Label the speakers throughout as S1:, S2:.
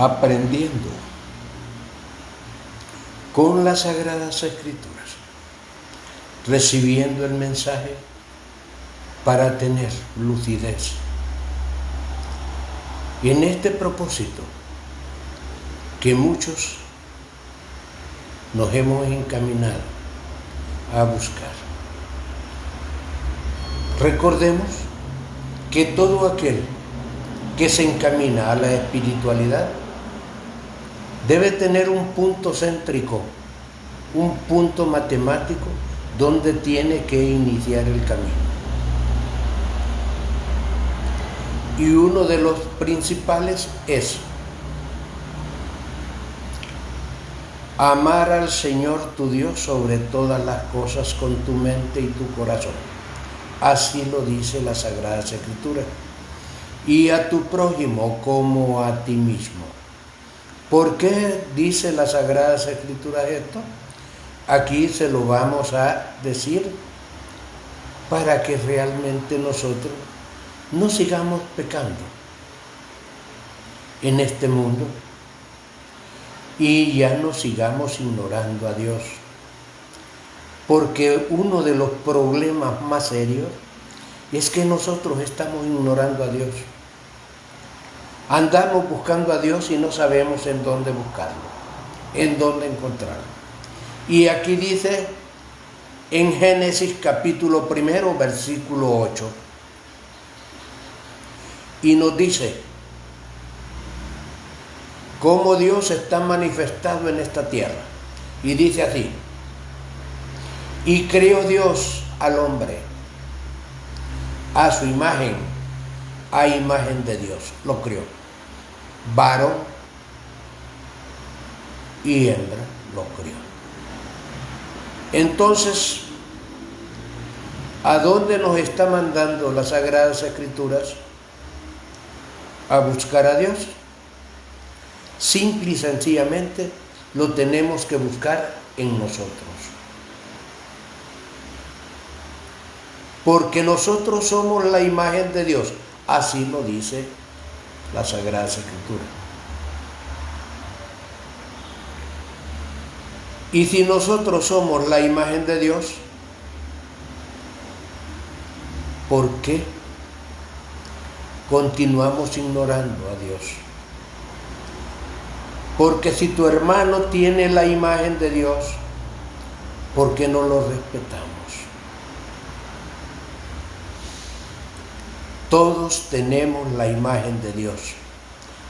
S1: aprendiendo con las Sagradas Escrituras, recibiendo el mensaje para tener lucidez. Y en este propósito que muchos nos hemos encaminado a buscar. Recordemos que todo aquel que se encamina a la espiritualidad debe tener un punto céntrico, un punto matemático donde tiene que iniciar el camino. Y uno de los principales es amar al Señor tu Dios sobre todas las cosas con tu mente y tu corazón. Así lo dice la Sagrada Escritura. Y a tu prójimo como a ti mismo. ¿Por qué dice la Sagrada Escritura esto? Aquí se lo vamos a decir para que realmente nosotros no sigamos pecando en este mundo y ya no sigamos ignorando a Dios. Porque uno de los problemas más serios es que nosotros estamos ignorando a Dios. Andamos buscando a Dios y no sabemos en dónde buscarlo, en dónde encontrarlo. Y aquí dice en Génesis capítulo 1, versículo 8, y nos dice cómo Dios está manifestado en esta tierra. Y dice así: y creó Dios al hombre a su imagen, a imagen de Dios lo creó, varón y hembra lo creó. Entonces, ¿a dónde nos está mandando las Sagradas Escrituras? A buscar a Dios. Simple y sencillamente lo tenemos que buscar en nosotros. Porque nosotros somos la imagen de Dios. Así lo dice la Sagrada Escritura. Y si nosotros somos la imagen de Dios, ¿por qué continuamos ignorando a Dios? Porque si tu hermano tiene la imagen de Dios, ¿por qué no lo respetamos? Todos tenemos la imagen de Dios.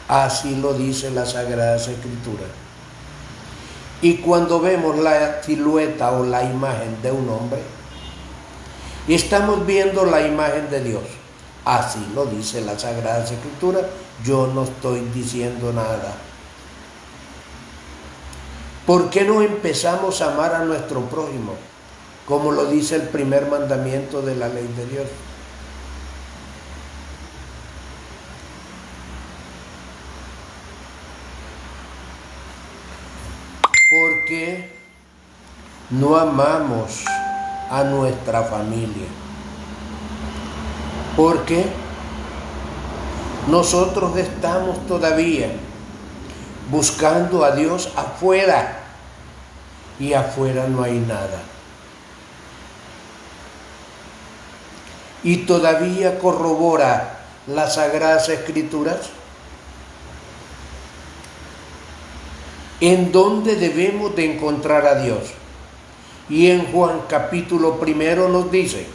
S1: Así lo dice la Sagrada Escritura. Y cuando vemos la silueta o la imagen de un hombre, estamos viendo la imagen de Dios. Así lo dice la Sagrada Escritura. Yo no estoy diciendo nada. ¿Por qué no empezamos a amar a nuestro prójimo? Como lo dice el primer mandamiento de la ley de Dios. ¿Por qué no amamos a nuestra familia? Porque nosotros estamos todavía buscando a Dios afuera y afuera no hay nada. Y todavía corrobora las Sagradas Escrituras en dónde debemos de encontrar a Dios. Y en Juan capítulo 1 nos dice: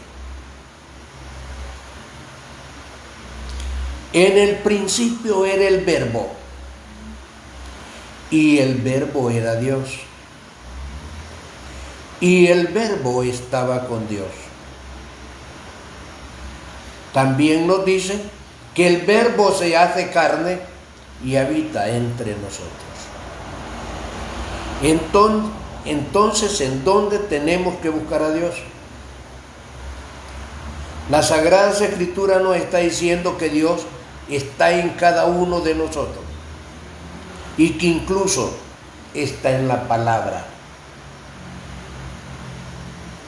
S1: en el principio era el Verbo, y el Verbo era Dios, y el Verbo estaba con Dios. También nos dice que el Verbo se hace carne y habita entre nosotros. Entonces, ¿en dónde tenemos que buscar a Dios? La Sagrada Escritura nos está diciendo que Dios está en cada uno de nosotros y que incluso está en la palabra.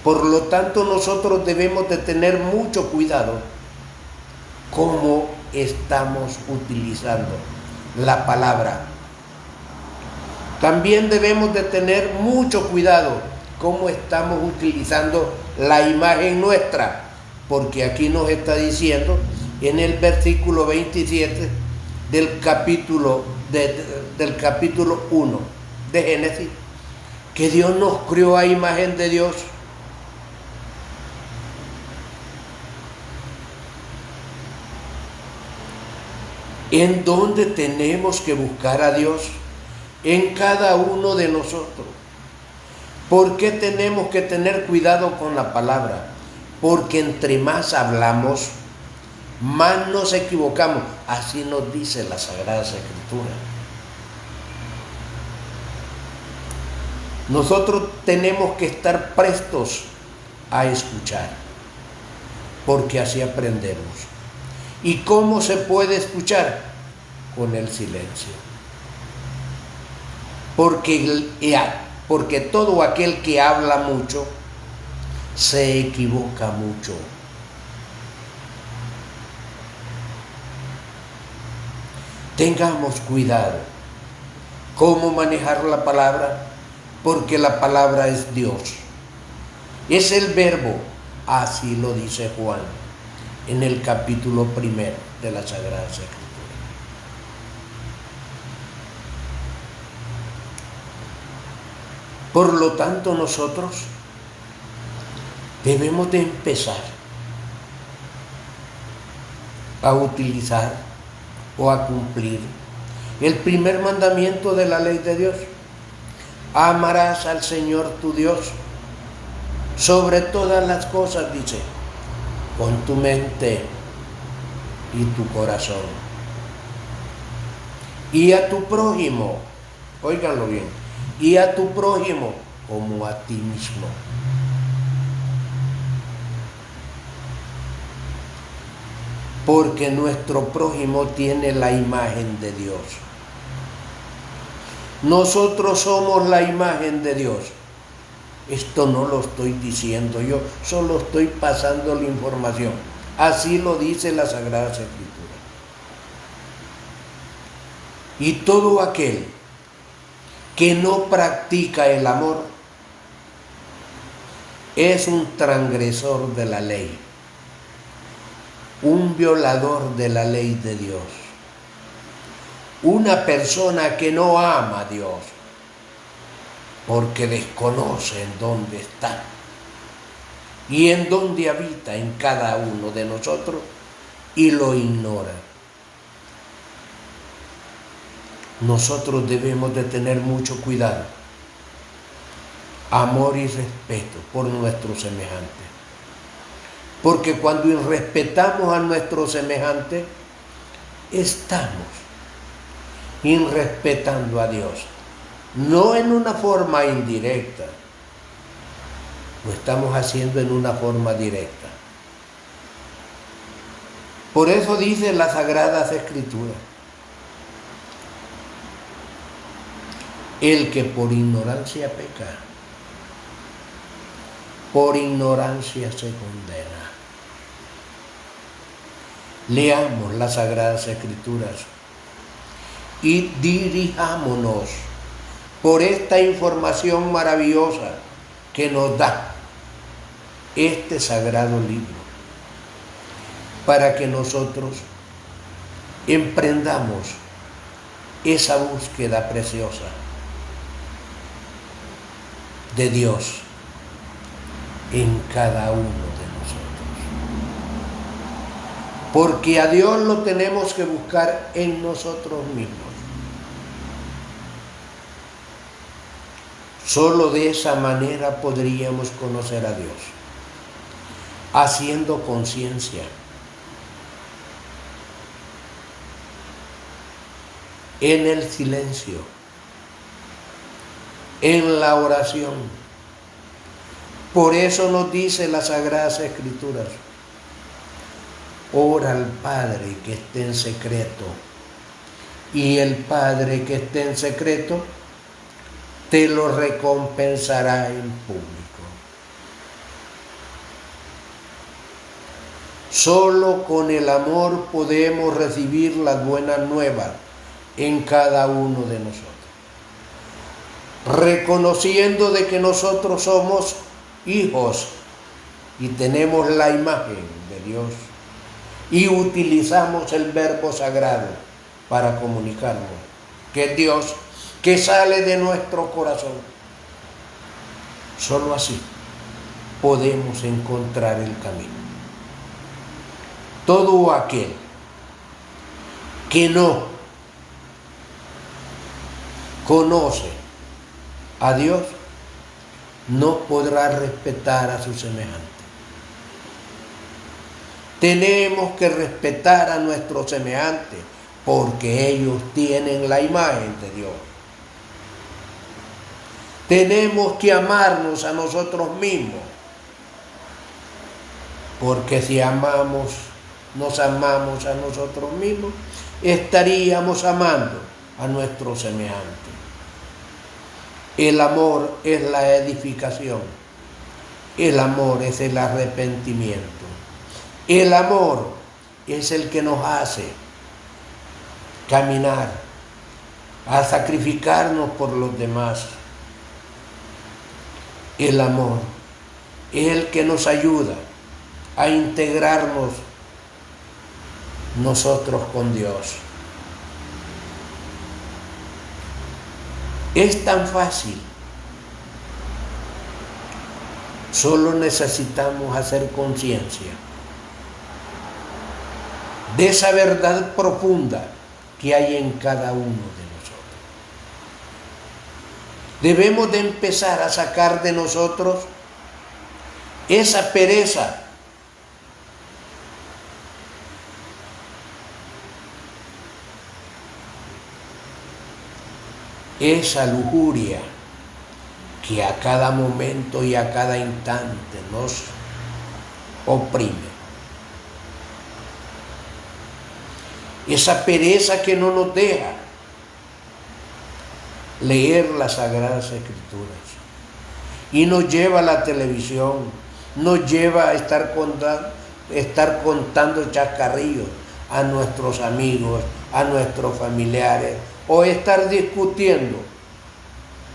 S1: Por lo tanto, nosotros debemos de tener mucho cuidado cómo estamos utilizando la palabra También debemos de tener mucho cuidado cómo estamos utilizando la imagen nuestra, porque aquí nos está diciendo en el versículo 27 del capítulo 1 de Génesis, que Dios nos creó a imagen de Dios. ¿En dónde tenemos que buscar a Dios? En cada uno de nosotros. ¿Por qué tenemos que tener cuidado con la palabra? Porque entre más hablamos, más nos equivocamos. Así nos dice la Sagrada Escritura. Nosotros tenemos que estar prestos a escuchar, porque así aprendemos. ¿Y cómo se puede escuchar? Con el silencio. Porque todo aquel que habla mucho se equivoca mucho. Tengamos cuidado cómo manejar la palabra, porque la palabra es Dios. Es el verbo, así lo dice Juan en el capítulo 1 de la Sagrada Escritura. Por lo tanto, nosotros debemos de empezar a utilizar o a cumplir el primer mandamiento de la ley de Dios. Amarás al Señor tu Dios sobre todas las cosas, dice, con tu mente y tu corazón. Y a tu prójimo, óiganlo bien, y a tu prójimo como a ti mismo. Porque nuestro prójimo tiene la imagen de Dios. Nosotros somos la imagen de Dios. Esto no lo estoy diciendo yo, solo estoy pasando la información. Así lo dice la Sagrada Escritura. Y todo aquel que no practica el amor es un transgresor de la ley, un violador de la ley de Dios, una persona que no ama a Dios, porque desconoce en dónde está y en dónde habita en cada uno de nosotros y lo ignora. Nosotros debemos de tener mucho cuidado, amor y respeto por nuestros semejantes, porque cuando irrespetamos a nuestros semejantes, estamos irrespetando a Dios. No en una forma indirecta, lo estamos haciendo en una forma directa. Por eso dice las Sagradas Escrituras, el que por ignorancia peca, por ignorancia se condena. Leamos las Sagradas Escrituras y dirijámonos por esta información maravillosa que nos da este sagrado libro, para que nosotros emprendamos esa búsqueda preciosa de Dios en cada uno de nosotros. Porque a Dios lo tenemos que buscar en nosotros mismos. Solo de esa manera podríamos conocer a Dios, haciendo conciencia, en el silencio, en la oración. Por eso nos dice las Sagradas Escrituras, ora al Padre que esté en secreto, y el Padre que esté en secreto te lo recompensará en público. Solo con el amor podemos recibir las buenas nuevas en cada uno de nosotros. reconociendo de que nosotros somos hijos y tenemos la imagen de Dios y utilizamos el verbo sagrado para comunicarnos, que es Dios, que sale de nuestro corazón. Solo así podemos encontrar el camino. Todo aquel que no conoce a Dios no podrá respetar a su semejante. Tenemos que respetar a nuestros semejantes porque ellos tienen la imagen de Dios. Tenemos que amarnos a nosotros mismos porque si nos amamos a nosotros mismos, estaríamos amando a nuestros semejantes. El amor es la edificación. El amor es el arrepentimiento. El amor es el que nos hace caminar, a sacrificarnos por los demás. El amor es el que nos ayuda a integrarnos nosotros con Dios. Es tan fácil. Solo necesitamos hacer conciencia de esa verdad profunda que hay en cada uno de nosotros. Debemos de empezar a sacar de nosotros esa pereza, esa lujuria que a cada momento y a cada instante nos oprime. Esa pereza que no nos deja leer las Sagradas Escrituras y nos lleva a la televisión, nos lleva a estar contando chascarrillos a nuestros amigos, a nuestros familiares, o estar discutiendo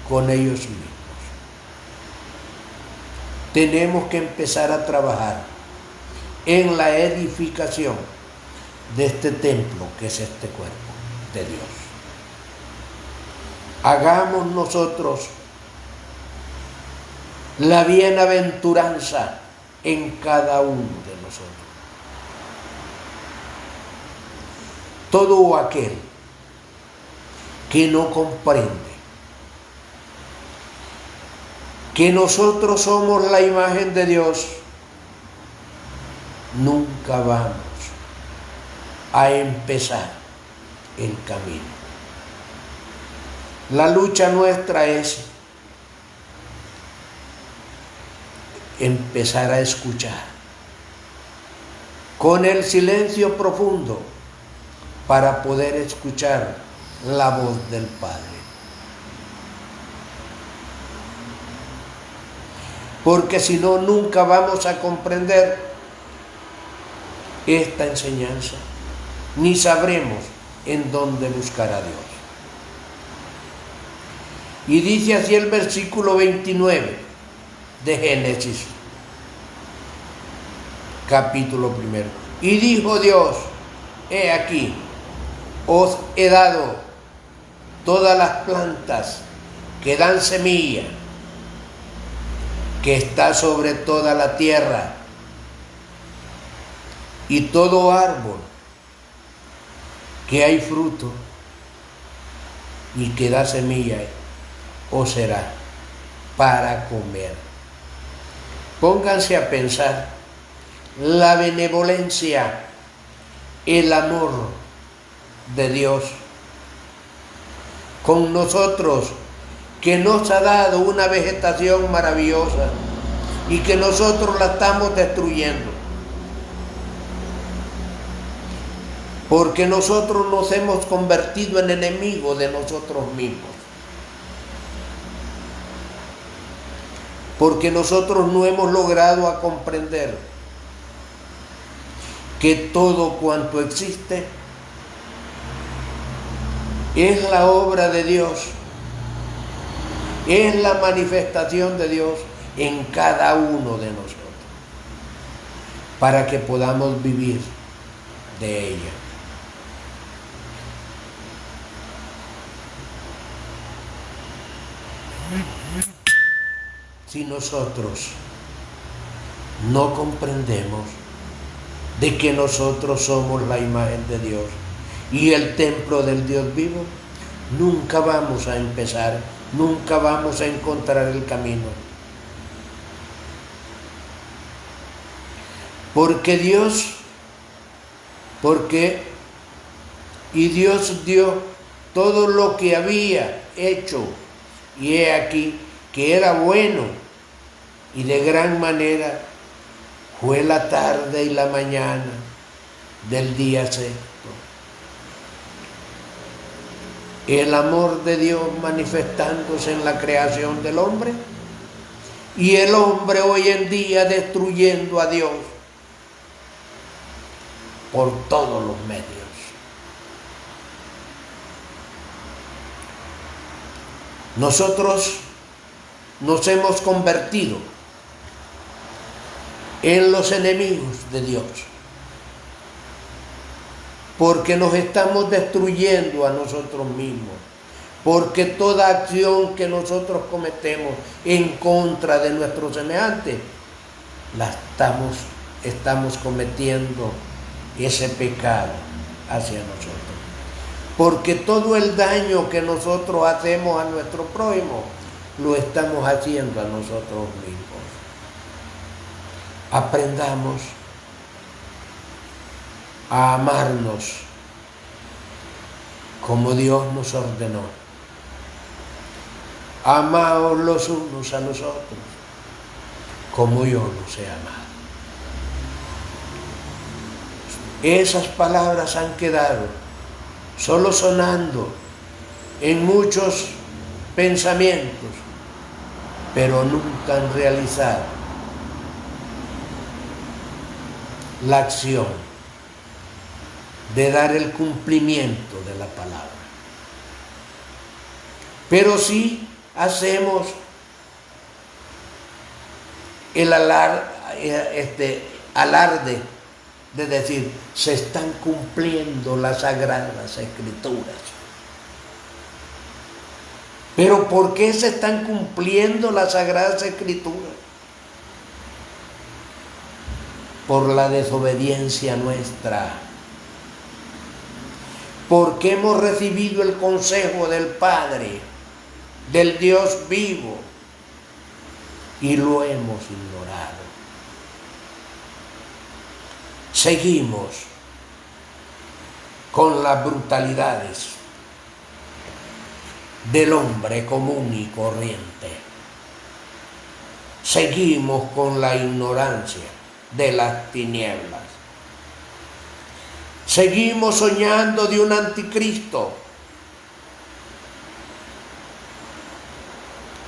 S1: con ellos mismos. Tenemos que empezar a trabajar en la edificación de este templo que es este cuerpo de Dios. Hagamos nosotros la bienaventuranza en cada uno de nosotros. Todo aquel que no comprende que nosotros somos la imagen de Dios, nunca vamos a empezar el camino. La lucha nuestra es empezar a escuchar con el silencio profundo para poder escuchar la voz del Padre. Porque si no, nunca vamos a comprender esta enseñanza, ni sabremos en dónde buscar a Dios. Y dice así el versículo 29 de Génesis, capítulo 1. Y dijo Dios: he aquí, os he dado todas las plantas que dan semilla, que está sobre toda la tierra, y todo árbol que hay fruto y que da semilla, os será para comer. Pónganse a pensar la benevolencia, el amor de Dios con nosotros, que nos ha dado una vegetación maravillosa y que nosotros la estamos destruyendo. Porque nosotros nos hemos convertido en enemigos de nosotros mismos. Porque nosotros no hemos logrado a comprender que todo cuanto existe es la obra de Dios Es la manifestación de Dios en cada uno de nosotros, para que podamos vivir de ella. Si nosotros no comprendemos de que nosotros somos la imagen de Dios y el templo del Dios vivo, nunca vamos a empezar, nunca vamos a encontrar el camino. Porque Dios dio todo lo que había hecho, y he aquí que era bueno, y de gran manera fue la tarde y la mañana del día sexto. El amor de Dios manifestándose en la creación del hombre, y el hombre hoy en día destruyendo a Dios por todos los medios. Nosotros nos hemos convertido en los enemigos de Dios, porque nos estamos destruyendo a nosotros mismos, porque toda acción que nosotros cometemos en contra de nuestros semejantes, estamos cometiendo ese pecado hacia nosotros. Porque todo el daño que nosotros hacemos a nuestro prójimo, lo estamos haciendo a nosotros mismos. Aprendamos a amarnos como Dios nos ordenó. Amaos los unos a los otros como yo los he amado. Esas palabras han quedado solo sonando en muchos pensamientos, pero nunca han realizado la acción de dar el cumplimiento de la palabra. Pero sí hacemos el alarde de decir, se están cumpliendo las sagradas escrituras. Pero ¿por qué se están cumpliendo las sagradas escrituras? Por la desobediencia nuestra. Porque hemos recibido el consejo del Padre, del Dios vivo, y lo hemos ignorado. Seguimos con las brutalidades del hombre común y corriente. Seguimos con la ignorancia de las tinieblas. Seguimos soñando de un anticristo,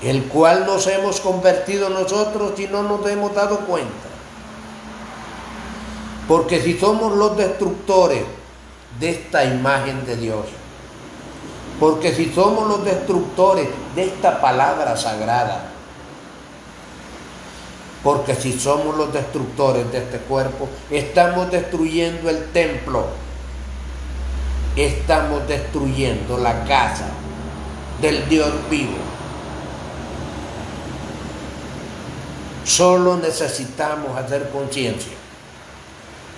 S1: el cual nos hemos convertido nosotros y no nos hemos dado cuenta. Porque si somos los destructores de esta imagen de Dios, porque si somos los destructores de esta palabra sagrada, porque si somos los destructores de este cuerpo, estamos destruyendo el templo, estamos destruyendo la casa del Dios vivo. Solo necesitamos hacer conciencia.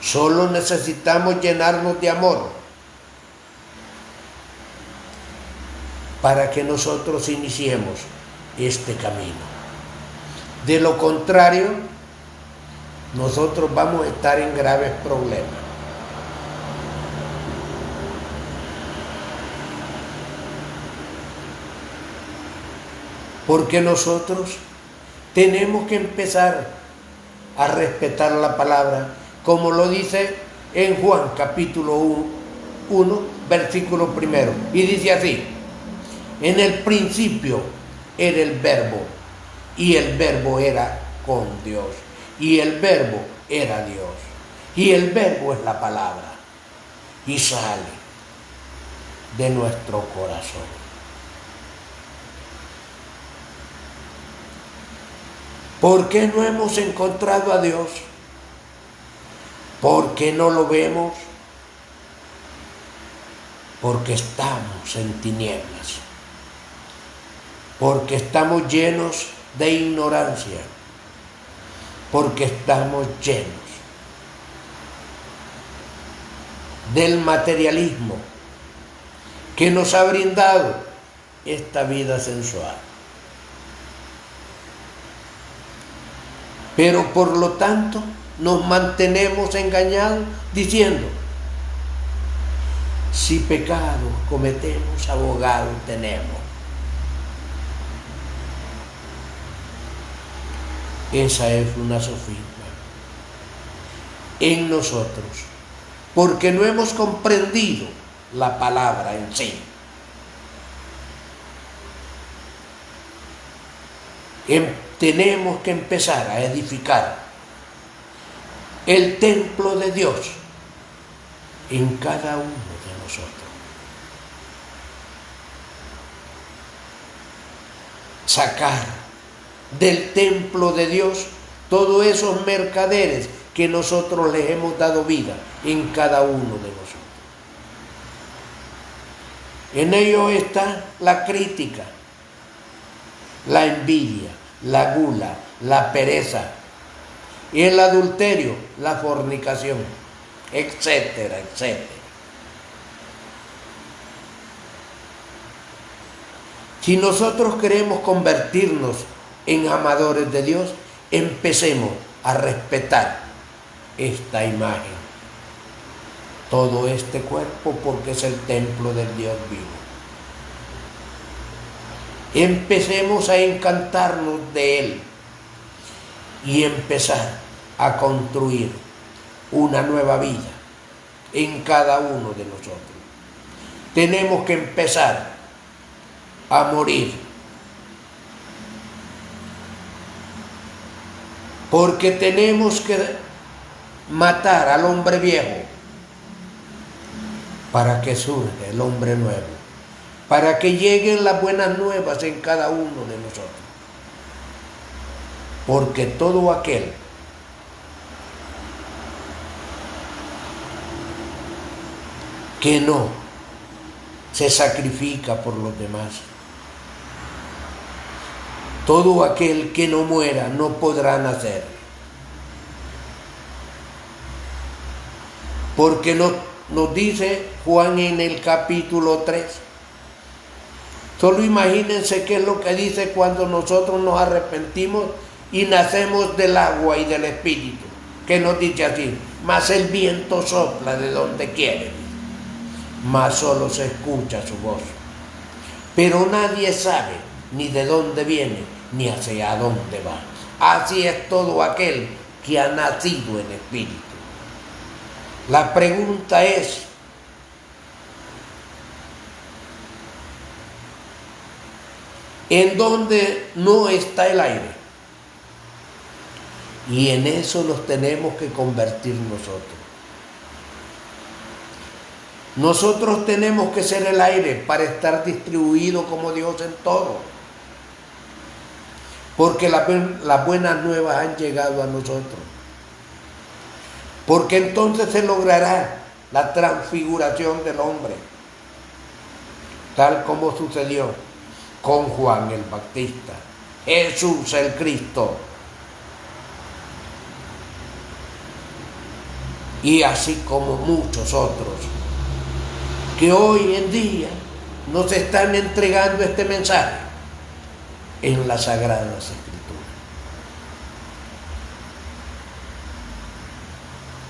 S1: Solo necesitamos llenarnos de amor para que nosotros iniciemos este camino. De lo contrario, nosotros vamos a estar en graves problemas. Porque nosotros tenemos que empezar a respetar la palabra, como lo dice en Juan capítulo 1, versículo 1. Y dice así: en el principio era el verbo, y el verbo era con Dios, y el verbo era Dios, y el verbo es la palabra, y sale de nuestro corazón. ¿Por qué no hemos encontrado a Dios? ¿Por qué no lo vemos? Porque estamos en tinieblas, porque estamos llenos de ignorancia, porque estamos llenos del materialismo que nos ha brindado esta vida sensual. Pero por lo tanto nos mantenemos engañados diciendo: si pecado cometemos, abogado tenemos. Esa es una sofisma en nosotros, porque no hemos comprendido la palabra en sí. Tenemos que empezar a edificar el templo de Dios en cada uno de nosotros. Sacar del templo de Dios todos esos mercaderes que nosotros les hemos dado vida en cada uno de nosotros. En ello está la crítica, la envidia, la gula, la pereza, y el adulterio, la fornicación, etcétera, etcétera. Si nosotros queremos convertirnos en amadores de Dios, empecemos a respetar esta imagen, todo este cuerpo, porque es el templo del Dios vivo. Empecemos a encantarnos de Él y empezar a construir una nueva vida en cada uno de nosotros. Tenemos que empezar a morir, porque tenemos que matar al hombre viejo para que surja el hombre nuevo, para que lleguen las buenas nuevas en cada uno de nosotros. Porque todo aquel que no se sacrifica por los demás, todo aquel que no muera no podrá nacer. Porque nos dice Juan en el capítulo 3. Solo imagínense qué es lo que dice cuando nosotros nos arrepentimos y nacemos del agua y del Espíritu, que nos dice así: mas el viento sopla de donde quiere, mas solo se escucha su voz, pero nadie sabe ni de dónde viene ni hacia dónde va. Así es todo aquel que ha nacido en Espíritu. La pregunta es: ¿en dónde no está el aire? Y en eso nos tenemos que convertir nosotros. Nosotros tenemos que ser el aire para estar distribuido como Dios en todo. Porque las buenas nuevas han llegado a nosotros. Porque entonces se logrará la transfiguración del hombre, tal como sucedió con Juan el Bautista, Jesús el Cristo. Y así como muchos otros que hoy en día nos están entregando este mensaje en las Sagradas Escrituras.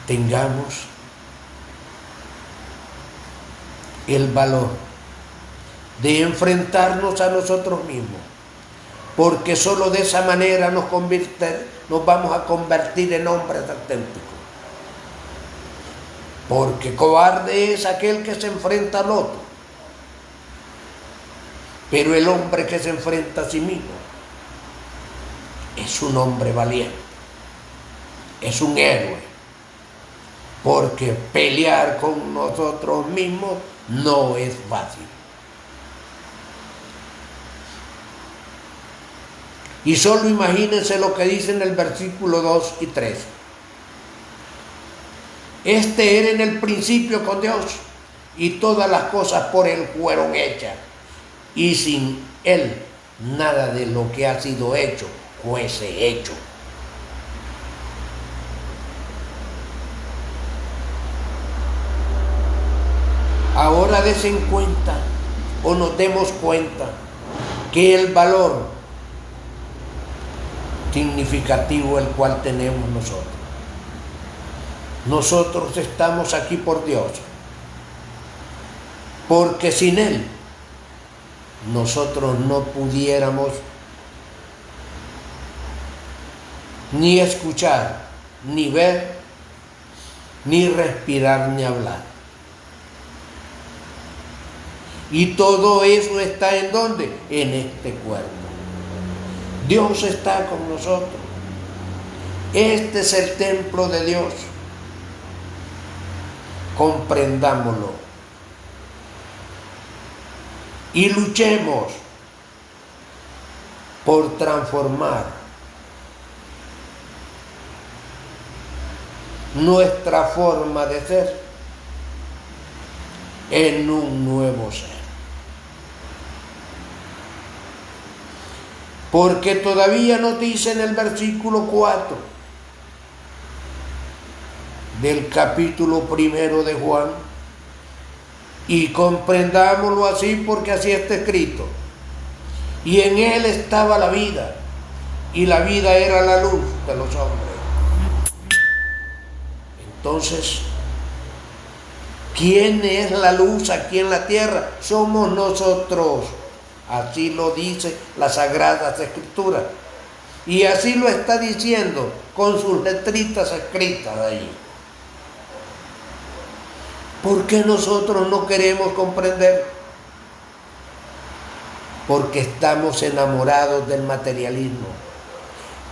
S1: Tengamos el valor de enfrentarnos a nosotros mismos, porque solo de esa manera nos vamos a convertir en hombres auténticos. Porque cobarde es aquel que se enfrenta al otro, pero el hombre que se enfrenta a sí mismo es un hombre valiente, es un héroe, porque pelear con nosotros mismos no es fácil. Y solo imagínense lo que dice en el versículo 2 y 3. Este era en el principio con Dios, y todas las cosas por Él fueron hechas, y sin Él nada de lo que ha sido hecho fuese hecho. Ahora desen cuenta, o nos demos cuenta, que el valor significativo el cual tenemos nosotros. Nosotros estamos aquí por Dios, porque sin Él nosotros no pudiéramos ni escuchar, ni ver, ni respirar, ni hablar. Y todo eso está ¿en dónde? En este cuerpo. Dios está con nosotros. Este es el templo de Dios. Comprendámoslo. Y luchemos por transformar nuestra forma de ser en un nuevo ser. Porque todavía nos dice en el versículo 4 del capítulo 1 de Juan, y comprendámoslo así porque así está escrito: y en Él estaba la vida, y la vida era la luz de los hombres. Entonces, ¿quién es la luz aquí en la tierra? Somos nosotros. Así lo dice la Sagrada Escritura. Y así lo está diciendo con sus letritas escritas ahí. ¿Por qué nosotros no queremos comprender? Porque estamos enamorados del materialismo.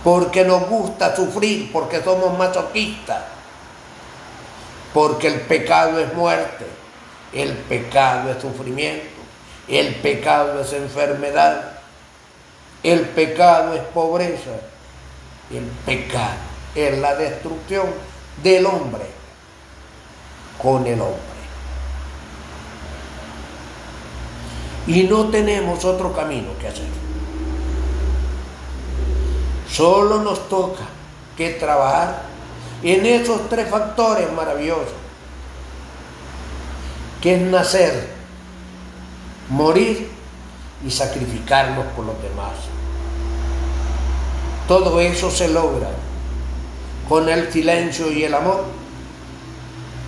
S1: Porque nos gusta sufrir, porque somos masoquistas. Porque el pecado es muerte, el pecado es sufrimiento, el pecado es enfermedad, el pecado es pobreza, el pecado es la destrucción del hombre con el hombre. Y no tenemos otro camino que hacer. Solo nos toca que trabajar en esos 3 factores maravillosos, que es nacer, morir y sacrificarnos por los demás. Todo eso se logra con el silencio y el amor,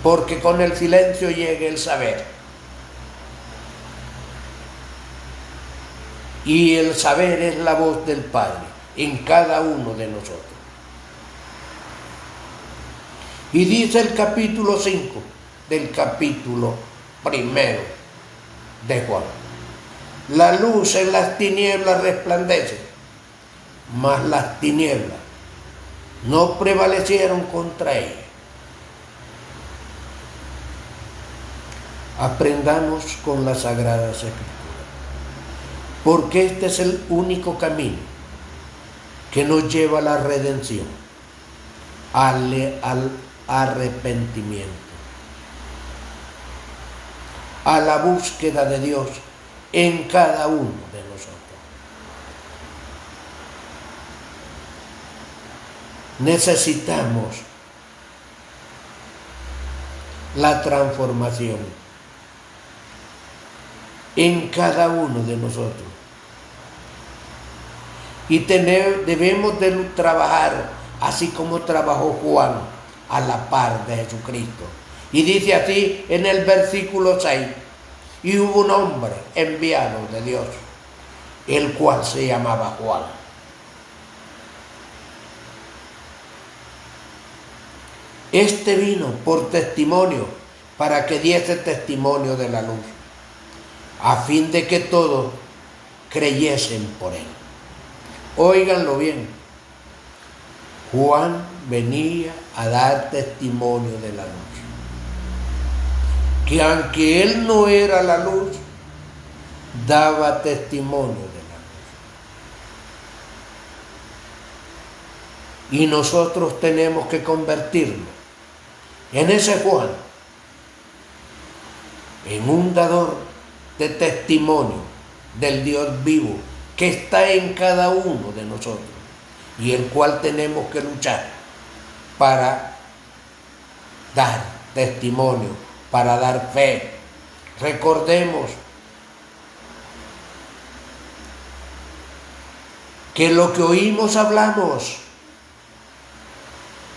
S1: porque con el silencio llega el saber. Y el saber es la voz del Padre en cada uno de nosotros. Y dice el capítulo 5 del capítulo 1 de Juan: la luz en las tinieblas resplandece, mas las tinieblas no prevalecieron contra ella. Aprendamos con las Sagradas Escrituras, porque este es el único camino que nos lleva a la redención, al arrepentimiento, a la búsqueda de Dios en cada uno de nosotros. Necesitamos la transformación en cada uno de nosotros. Y debemos de trabajar así como trabajó Juan, a la par de Jesucristo. Y dice así en el versículo 6: y hubo un hombre enviado de Dios, el cual se llamaba Juan. Este vino por testimonio, para que diese testimonio de la luz, a fin de que todos creyesen por él. Óiganlo bien. Juan venía a dar testimonio de la luz. Que aunque él no era la luz, daba testimonio de la Y nosotros tenemos que convertirlo en ese Juan, en un dador de testimonio del Dios vivo que está en cada uno de nosotros y el cual tenemos que luchar para dar testimonio, para dar fe. Recordemos que lo que oímos hablamos,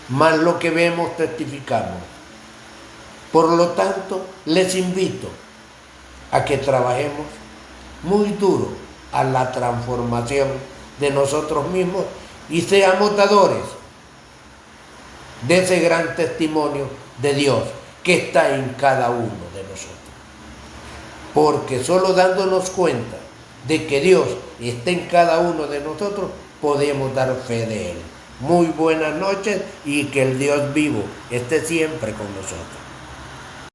S1: más lo que vemos testificamos. Por lo tanto, les invito a que trabajemos muy duro a la transformación de nosotros mismos y seamos dadores de ese gran testimonio de Dios que está en cada uno de nosotros. Porque solo dándonos cuenta de que Dios está en cada uno de nosotros, podemos dar fe de Él. Muy buenas noches y que el Dios vivo esté siempre con nosotros.